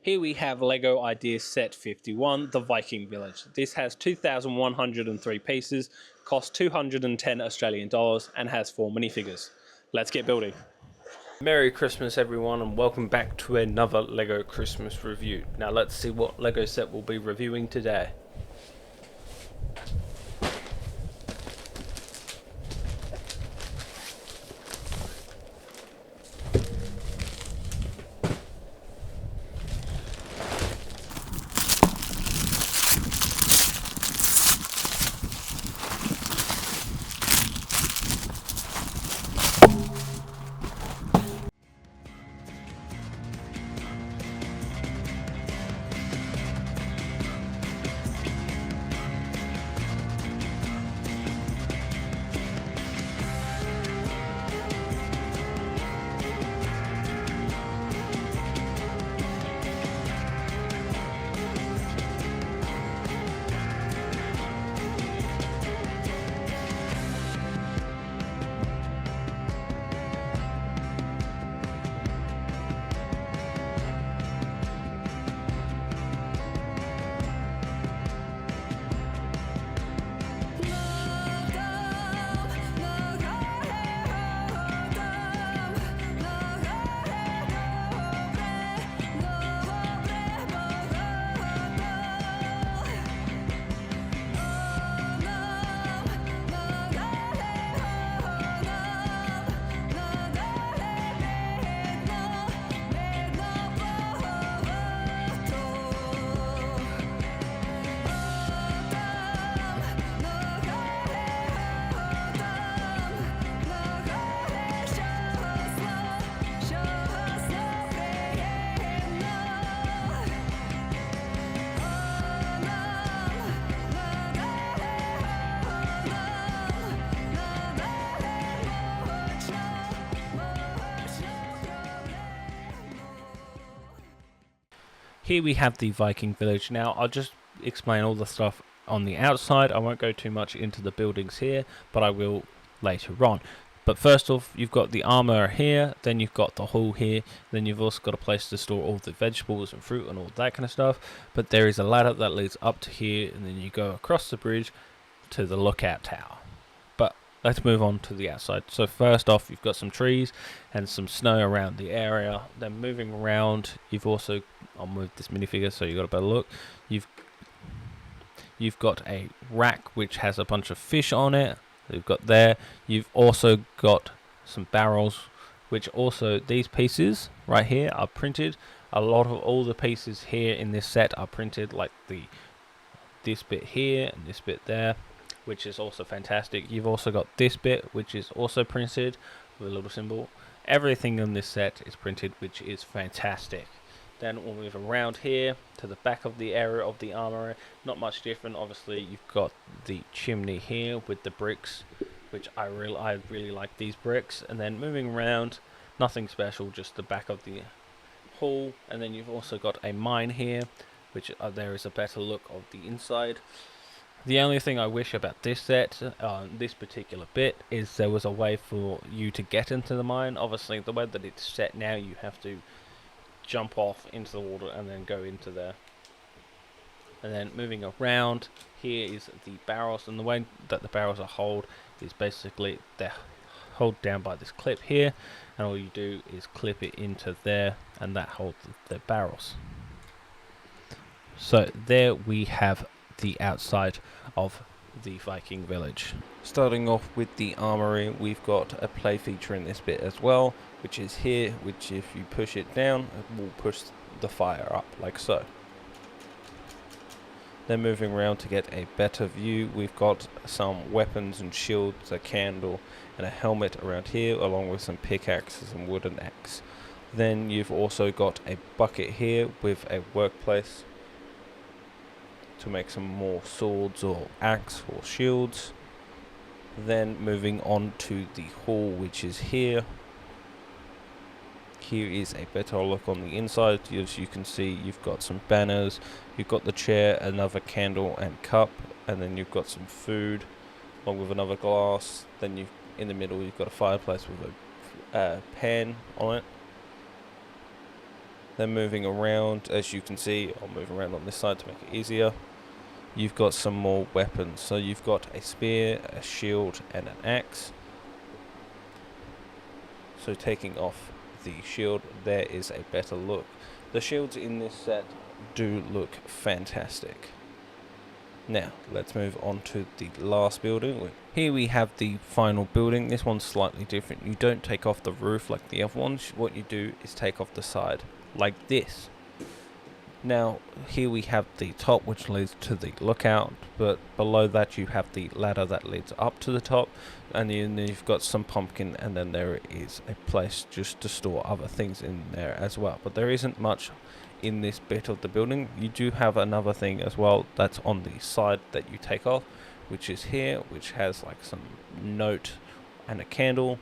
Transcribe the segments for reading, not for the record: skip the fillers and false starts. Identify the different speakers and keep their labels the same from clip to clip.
Speaker 1: Here we have Lego Ideas Set 51, the Viking Village. This has 2,103 pieces, costs 210 Australian dollars, and has 4 minifigures. Let's get building. Merry Christmas everyone, and welcome back to another Lego Christmas review. Now let's see what Lego set we'll be reviewing today. Here we have the Viking village. Now I'll just explain all the stuff on the outside. I won't go too much into the buildings here, but I will later on. But first off, you've got the armor here, then you've got the hall here, then you've also got a place to store all the vegetables and fruit and all that kind of stuff. But there is a ladder that leads up to here, and then you go across the bridge to the lookout tower. But let's move on to the outside. So first off, you've got some trees and some snow around the area. Then moving around, you've also, I'll move this minifigure so you've got a better look. You've got a rack which has a bunch of fish on it. You've got there. You've also got some barrels, which also these pieces right here are printed. A lot of all the pieces here in this set are printed, like this bit here and this bit there, which is also fantastic. You've also got this bit which is also printed with a little symbol. Everything in this set is printed, which is fantastic. Then we'll move around here to the back of the area of the armory. Not much different. Obviously, you've got the chimney here with the bricks, which I really like these bricks. And then moving around, nothing special, just the back of the hall. And then you've also got a mine here, which there is a better look of the inside. The only thing I wish about this set, this particular bit, is there was a way for you to get into the mine. Obviously, the way that it's set now, you have to jump off into the water and then go into there. And then moving around, here is the barrels, and the way that the barrels are held is basically they're held down by this clip here, and all you do is clip it into there, and that holds the barrels. So there we have the outside of the Viking village. Starting off with the armory, we've got a play feature in this bit as well, which is here, which if you push it down, it will push the fire up like so. Then moving around to get a better view, we've got some weapons and shields, a candle and a helmet around here, along with some pickaxes and wooden axe. Then you've also got a bucket here with a workplace to make some more swords or axe or shields. Then moving on to the hall, which is here. Here is a better look on the inside. As you can see, you've got some banners, you've got the chair, another candle and cup, and then you've got some food along with another glass. Then you've in the middle you've got a fireplace with a pan on it. Then moving around, as you can see, I'll move around on this side to make it easier. You've got some more weapons. So you've got a spear, a shield, and an axe. So taking off the shield, there is a better look. The shields in this set do look fantastic. Now, let's move on to the last building. Here we have the final building. This one's slightly different. You don't take off the roof like the other ones. What you do is take off the side, like this. Now, here we have the top, which leads to the lookout, but below that you have the ladder that leads up to the top, and then you've got some pumpkin, and then there is a place just to store other things in there as well. But there isn't much in this bit of the building. You do have another thing as well that's on the side that you take off, which is here, which has like some note and a candle,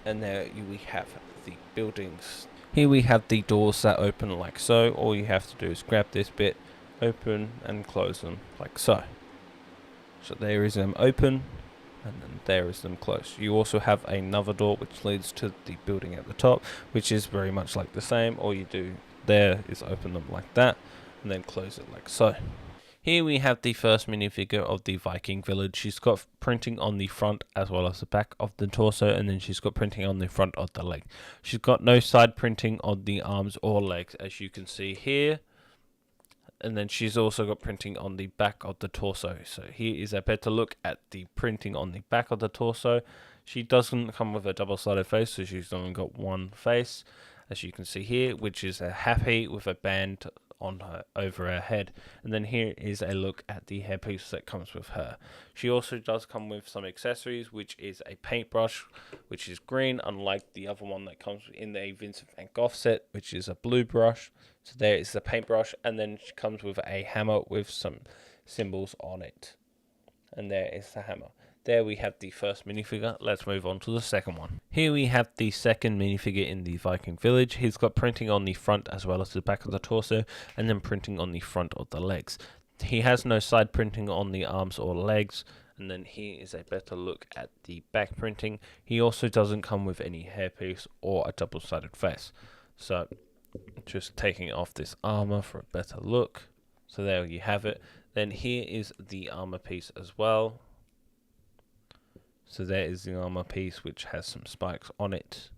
Speaker 1: and there we have the buildings. Here we have the doors that open like so. All you have to do is grab this bit, open and close them like so. So there is them open, and then there is them closed. You also have another door which leads to the building at the top, which is very much like the same. All you do there is open them like that, and then close it like so. Here we have the first minifigure of the Viking village. She's got printing on the front as well as the back of the torso, and then she's got printing on the front of the leg. She's got no side printing on the arms or legs, as you can see here. And then she's also got printing on the back of the torso. So here is a better look at the printing on the back of the torso. She doesn't come with a double-sided face, so she's only got one face, as you can see here, which is a happy with a band on her over her head. And then here is a look at the hairpiece that comes with her. She also does come with some accessories, which is a paintbrush, which is green, unlike the other one that comes in the Vincent van Gogh set, which is a blue brush. So there is the paintbrush, and then she comes with a hammer with some symbols on it. And there is the hammer. There we have the first minifigure. Let's move on to the second one. Here we have the second minifigure in the Viking village. He's got printing on the front as well as the back of the torso, and then printing on the front of the legs. He has no side printing on the arms or legs, and then here is a better look at the back printing. He also doesn't come with any hairpiece or a double-sided face. So just taking off this armor for a better look. So there you have it. Then here is the armor piece as well. So there is the armor piece, which has some spikes on it.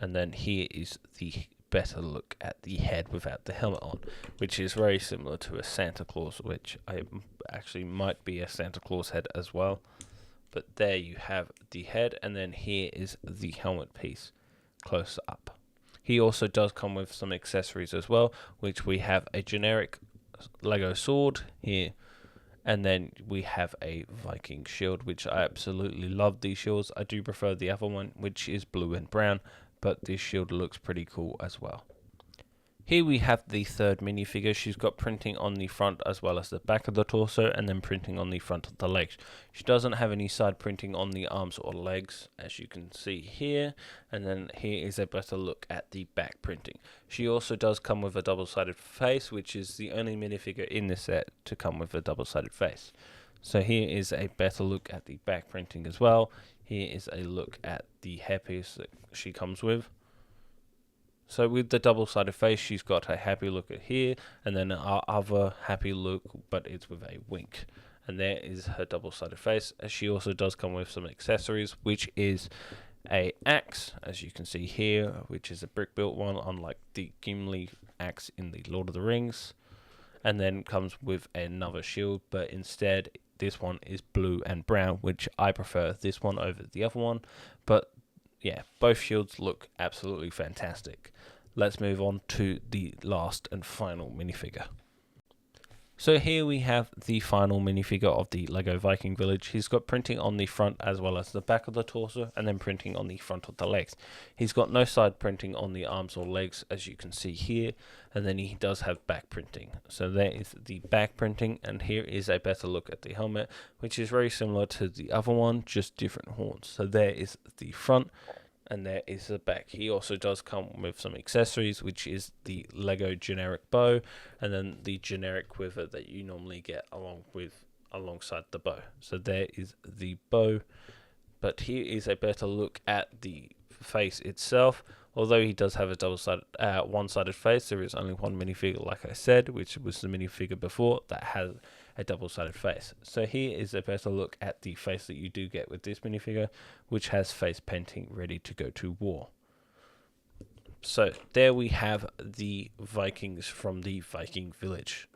Speaker 1: And then here is the better look at the head without the helmet on, which is very similar to a Santa Claus, which I actually might be a Santa Claus head as well. But there you have the head, and then here is the helmet piece close up. He also does come with some accessories as well, which we have a generic Lego sword here. And then we have a Viking shield, which I absolutely love these shields. I do prefer the other one, which is blue and brown, but this shield looks pretty cool as well. Here we have the third minifigure. She's got printing on the front as well as the back of the torso, and then printing on the front of the legs. She doesn't have any side printing on the arms or legs, as you can see here. And then here is a better look at the back printing. She also does come with a double-sided face, which is the only minifigure in this set to come with a double-sided face. So here is a better look at the back printing as well. Here is a look at the hairpiece that she comes with. So with the double-sided face, she's got a happy look at here, and then our other happy look, but it's with a wink. And there is her double-sided face. She also does come with some accessories, which is a axe, as you can see here, which is a brick-built one, unlike the Gimli axe in the Lord of the Rings. And then comes with another shield, but instead this one is blue and brown, which I prefer this one over the other one. But yeah, both shields look absolutely fantastic. Let's move on to the last and final minifigure. So here we have the final minifigure of the Lego Viking village. He's got printing on the front as well as the back of the torso, and then printing on the front of the legs. He's got no side printing on the arms or legs, as you can see here, and then he does have back printing. So there is the back printing, and here is a better look at the helmet, which is very similar to the other one, just different horns. So there is the front, and there is the back. He also does come with some accessories, which is the Lego generic bow, and then the generic quiver that you normally get alongside the bow. So there is the bow, but here is a better look at the face itself. Although he does have a double-sided, one-sided face, there is only one minifigure, like I said, which was the minifigure before, that has a double-sided face. So here is a better look at the face that you do get with this minifigure, which has face painting ready to go to war. So there we have the Vikings from the Viking village.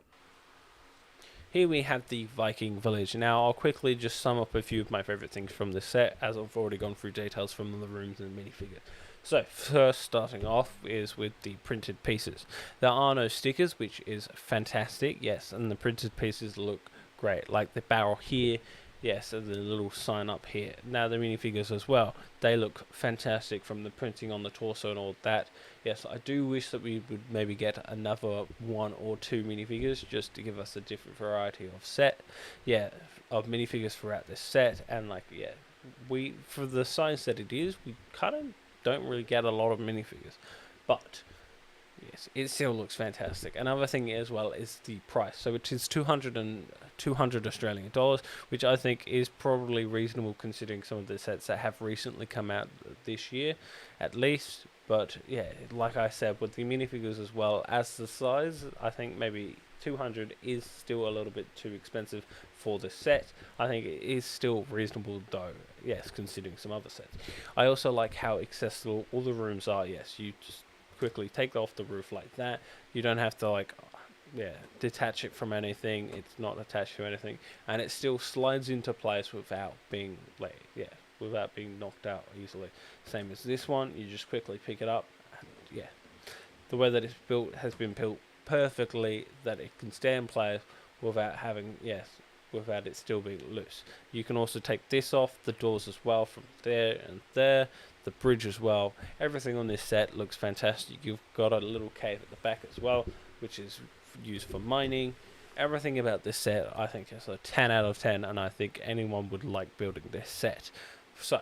Speaker 1: Here we have the Viking village. Now I'll quickly just sum up a few of my favourite things from this set, as I've already gone through details from the rooms and the minifigure. So first, starting off is with the printed pieces. There are no stickers, which is fantastic, yes, and the printed pieces look great, like the barrel here, yes, and the little sign up here. Now the minifigures as well, they look fantastic from the printing on the torso and all that. Yes, I do wish that we would maybe get another 1 or 2 minifigures just to give us a different variety of of minifigures throughout this set. And like, we, for the size that it is, we kind of don't really get a lot of minifigures, but yes, it still looks fantastic. Another thing as well is the price. So it is 200 Australian dollars, which I think is probably reasonable considering some of the sets that have recently come out this year, at least. But yeah, like I said, with the minifigures as well as the size, I think maybe 200 is still a little bit too expensive for the set. I think it is still reasonable though, yes, considering some other sets. I also like how accessible all the rooms are. Yes, you just quickly take off the roof like that. You don't have to detach it from anything. It's not attached to anything, and it still slides into place without being without being knocked out easily. Same as this one, you just quickly pick it up, and the way that it's built has been built perfectly that it can stay in place without without it still being loose. You can also take this off, the doors as well, from there and there, the bridge as well. Everything on this set looks fantastic. You've got a little cave at the back as well, which is used for mining. Everything about this set I think is a 10 out of 10, and I think anyone would like building this set. So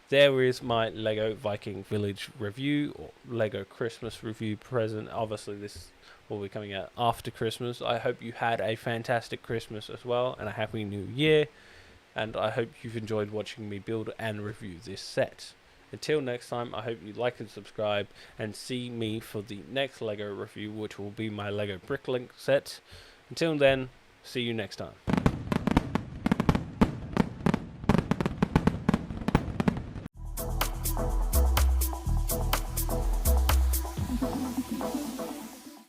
Speaker 1: there is my Lego Viking Village review, or Lego Christmas review present. Obviously this will be coming out after Christmas. I hope you had a fantastic Christmas as well, and a happy new year, and I hope you've enjoyed watching me build and review this set. Until next time, I hope you like and subscribe, and see me for the next Lego review, which will be my Lego Bricklink set. Until then, see you next time.